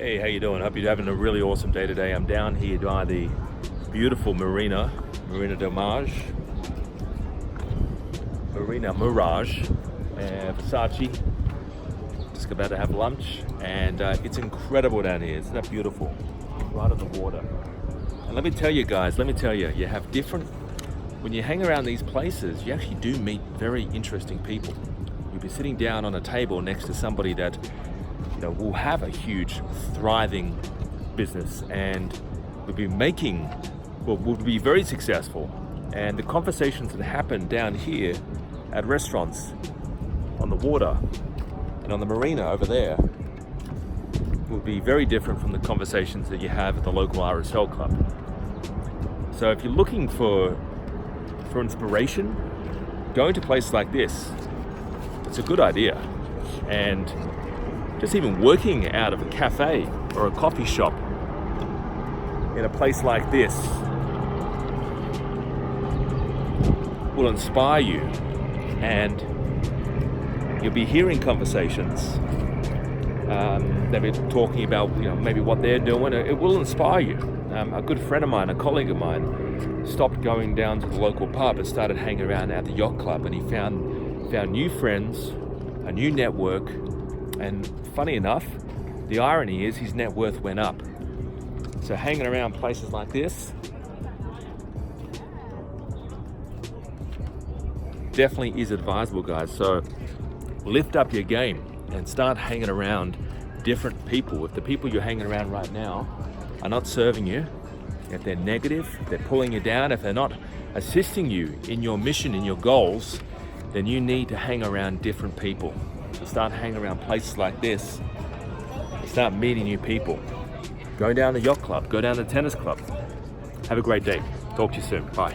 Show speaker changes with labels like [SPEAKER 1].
[SPEAKER 1] Hey, how you doing? Hope you're having a really awesome day today. I'm down here by the beautiful Marina del Mirage, Versace. Just about to have lunch, and it's incredible down here. Isn't that beautiful? Right on the water. And let me tell you guys, you have different, when you hang around these places, you actually do meet very interesting people. You'll be sitting down on a table next to somebody that will have a huge, thriving business and will be very successful. And the conversations that happen down here at restaurants, on the water, and on the marina over there will be very different from the conversations that you have at the local RSL club. So if you're looking for inspiration, going to places like this, it's a good idea. And just even working out of a cafe or a coffee shop in a place like this will inspire you, and you'll be hearing conversations. They'll be talking about maybe what they're doing. It will inspire you. A good friend of mine, a colleague of mine, stopped going down to the local pub and started hanging around at the yacht club, and he found new friends, a new network. And funny enough, the irony is his net worth went up. So hanging around places like this definitely is advisable, guys. So lift up your game and start hanging around different people. If the people you're hanging around right now are not serving you, if they're negative, if they're pulling you down, if they're not assisting you in your mission, in your goals, then you need to hang around different people. Start hanging around places like this, start meeting new people. Go down to the yacht club, go down to the tennis club. Have a great day. Talk to you soon. Bye.